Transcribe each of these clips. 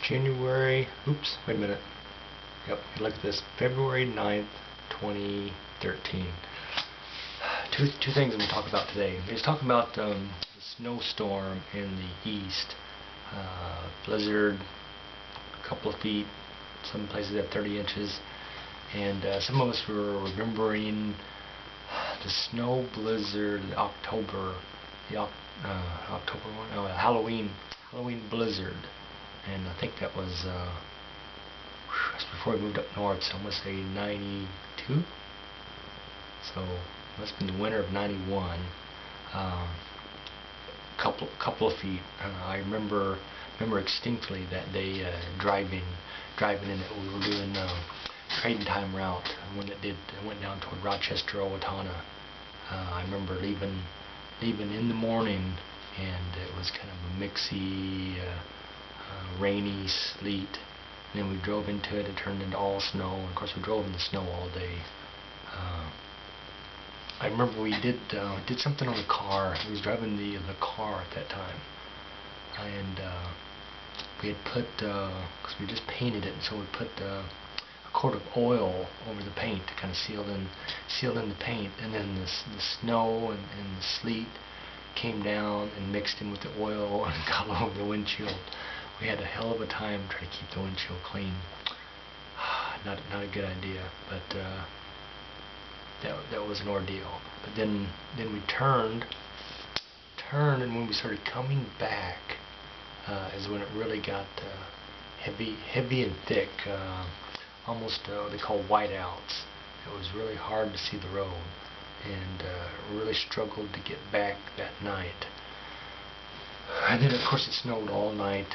January, oops, wait a minute. Yep, look at this, February 9th, 2013. Two things I'm going to talk about today. Let's talk about the snowstorm in the east. Blizzard, a couple of feet, some places at 30 inches. And some of us were remembering the snow blizzard in October, October one, Halloween blizzard, and I think that was that's before we moved up north. So I'm gonna say '92. So it must have been the winter of '91. Couple of feet. I remember distinctly that day driving in it. We were doing trading time route when it went down toward Rochester, Owatonna. I remember leaving in the morning, and it was kind of a mixy, rainy sleet. And then we drove into it. It turned into all snow. And of course, we drove in the snow all day. I remember we did something on the car. We was driving the car at that time, and we had put because we just painted it, and so we put a quart of oil over the paint to kind of seal in the paint, and then the snow and the sleet came down and mixed in with the oil and got all over the windshield. We had a hell of a time trying to keep the windshield clean. Not a good idea, but that was an ordeal. But then we turned, and when we started coming back is when it really got heavy and thick. Almost what they call whiteouts. It was really hard to see the road, and really struggled to get back that night. And then of course it snowed all night,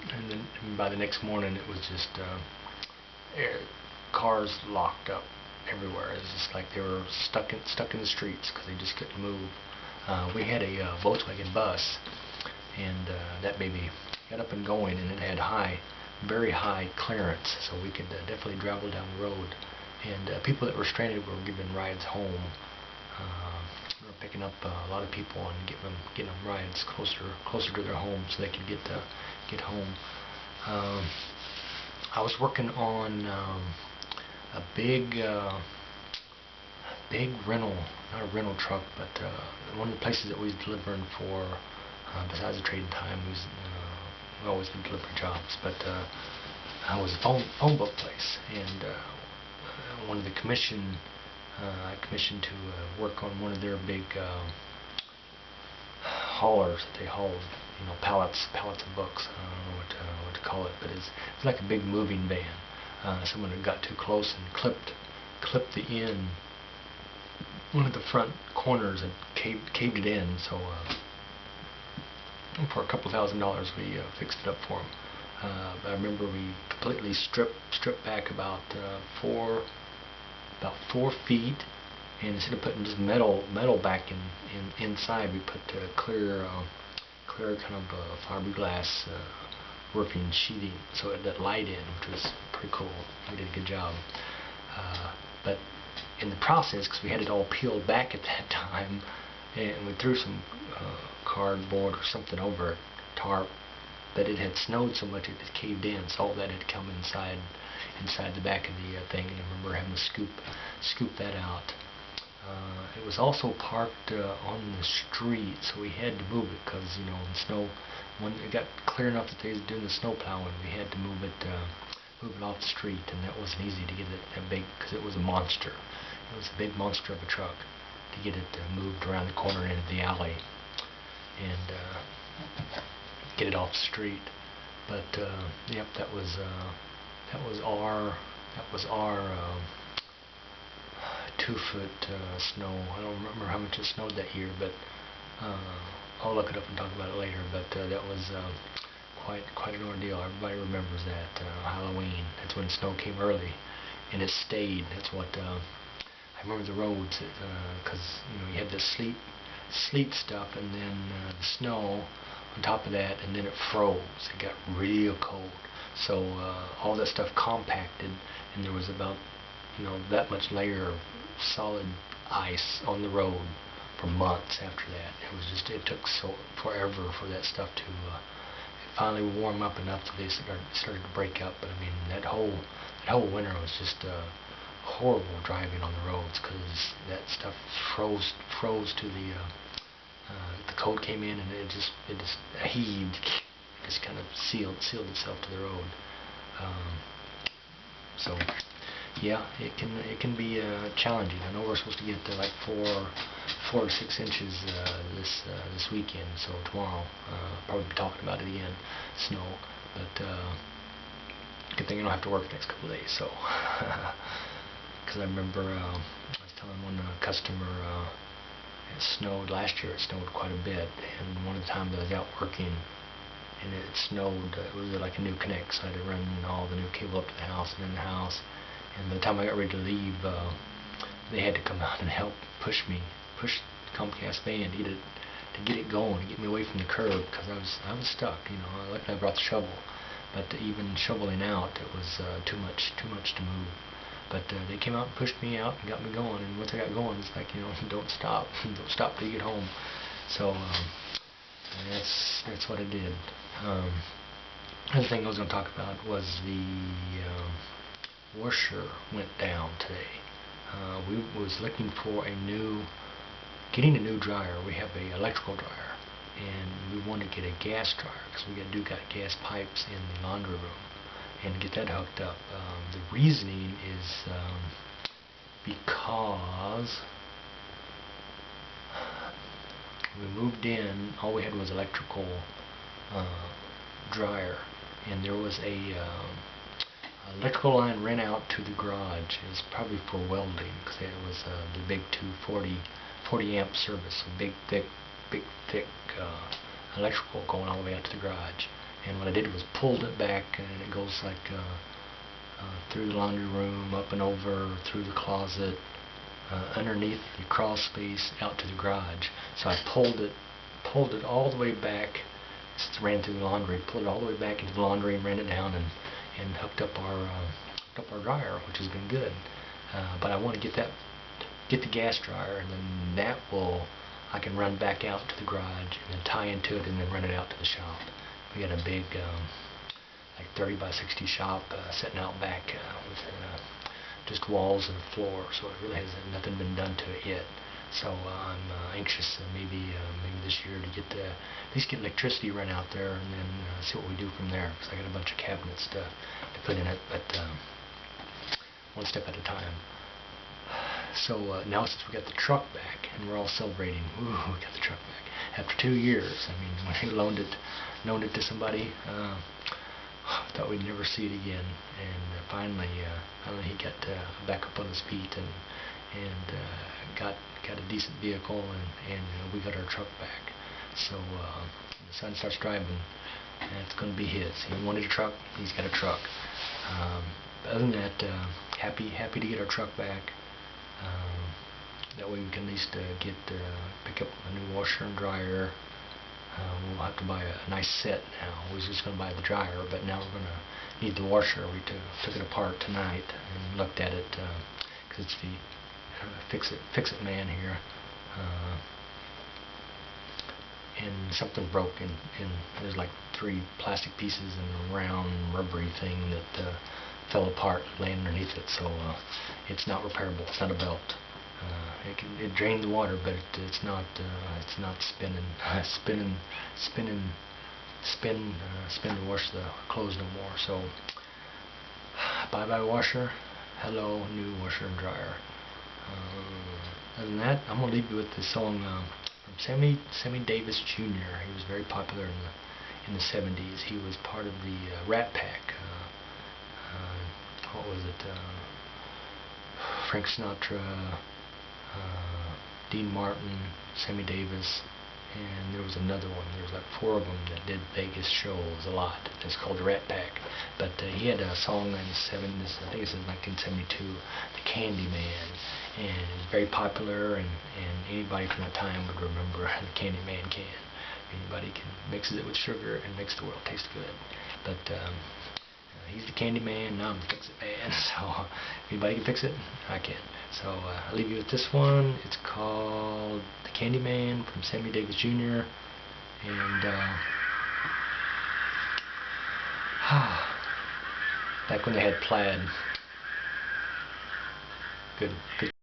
and then by the next morning it was just cars locked up everywhere. It was just like they were stuck in the streets because they just couldn't move. We had a Volkswagen bus, and that baby got up and going, and it had very high clearance, so we could definitely travel down the road. And people that were stranded were given rides home. We were picking up a lot of people and getting them rides closer to their home so they could get home. I was working on a big rental, not a rental truck, but one of the places that we was delivering for. Besides the trading time, we always did delivery jobs, but I was a phone book place, and one of the I commissioned to work on one of their big haulers that they hauled, pallets of books. I don't know what to call it, but it's like a big moving van. Someone had got too close and clipped the end, one of the front corners, and caved it in. So for a couple $1,000 we fixed it up for them. I remember we completely stripped back about 4 feet, and instead of putting just metal back inside, we put clear kind of fiberglass roofing sheeting, so it let light in, which was pretty cool. We did a good job. But in the process, because we had it all peeled back at that time, and we threw some cardboard or something over it, tarp, but it had snowed so much it had caved in, so all that had come inside the back of the thing, and I remember having to scoop that out. It was also parked on the street, so we had to move it because the snow, when it got clear enough that they was doing the snow plowing, we had to move it off the street, and that wasn't easy to get it that big because it was a monster. It was a big monster of a truck to get it moved around the corner into the alley and get it off the street. But yep, that was our 2-foot snow. I don't remember how much it snowed that year, but I'll look it up and talk about it later. But that was quite an ordeal. Everybody remembers that Halloween. That's when snow came early, and it stayed. That's what I remember the roads, because you had the sleet stuff, and then the snow on top of that, and then it froze. It got real cold, so all that stuff compacted, and there was about that much layer of solid ice on the road for months after that. It took so forever for that stuff to finally warm up enough that they started to break up. But I mean, that whole winter was just horrible driving on the roads because that stuff froze to the cold came in and it just heaved, just kind of sealed itself to the road. So yeah, it can be challenging. I know we're supposed to get like 4 to 6 inches this weekend. So tomorrow, probably be talking about it again, snow. But good thing I don't have to work the next couple of days. So because I remember I was telling one customer it snowed last year. It snowed quite a bit, and one of the times I was out working and it snowed, it was like a new connect, so I had to run all the new cable up to the house and in the house. And by the time I got ready to leave, they had to come out and help push the Comcast van to get it going, to get me away from the curb, because I was stuck. You know, luckily I brought the shovel, but even shoveling out, it was too much to move. But they came out and pushed me out and got me going. And once I got going, it's like, you know, don't stop till you get home. So that's what I did. Another thing I was going to talk about was the washer went down today. We was looking for getting a new dryer. We have a electrical dryer, and we wanted to get a gas dryer because we got gas pipes in the laundry room, and get that hooked up. The reasoning is because we moved in, all we had was electrical dryer, and there was a electrical line ran out to the garage. It was probably for welding, because it was the big 40 amp service, a big thick electrical going all the way out to the garage. And what I did was pulled it back, and it goes like through the laundry room, up and over, through the closet, underneath the crawl space, out to the garage. So I pulled it all the way back. It ran through the laundry, pulled it all the way back into the laundry, and ran it down and hooked up our dryer, which has been good. But I want to get the gas dryer, and then I can run back out to the garage and then tie into it and then run it out to the shop. We got a big like 30 by 60 shop sitting out back with just walls and a floor, so it really has nothing been done to it yet. So I'm anxious maybe this year to at least get electricity run out there, and then see what we do from there, because I got a bunch of cabinets to put in it, but one step at a time. So now since we got the truck back, and we're all celebrating, ooh, we got the truck back after 2 years. I mean, when we loaned it to somebody, thought we'd never see it again, and finally he got back up on his feet and got a decent vehicle, and we got our truck back. So the son starts driving, and it's going to be his. He wanted a truck, he's got a truck. Other than that, happy to get our truck back. That way we can at least pick up a new washer and dryer. We'll have to buy a nice set now. We was just going to buy the dryer, but now we're going to need the washer. We took it apart tonight and looked at it, because it's the fix-it man here, and something broke, and there's like 3 plastic pieces and a round rubbery thing that fell apart laying underneath it. So it's not repairable. It's not a belt. It drained the water, but it's not spin to wash the clothes no more. So bye washer, hello new washer and dryer. Other than that, I'm gonna leave you with this song from Sammy Davis Jr. He was very popular in the 70s. He was part of the Rat Pack. What was it? Frank Sinatra, Dean Martin, Sammy Davis, and there was another one. There was like 4 of them that did Vegas shows a lot. It's called the Rat Pack. But he had a song in the 70s, I think it's in 1972, The Candy Man, and it was very popular, and anybody from that time would remember the Candy Man can. Anybody can mixes it with sugar and makes the world taste good. But he's the Candy Man, now I'm the Fix-It Man. So if anybody can fix it, I can. So I'll leave you with this one. It's called The Candy Man from Sammy Davis Jr. And back when they had plaid. Good.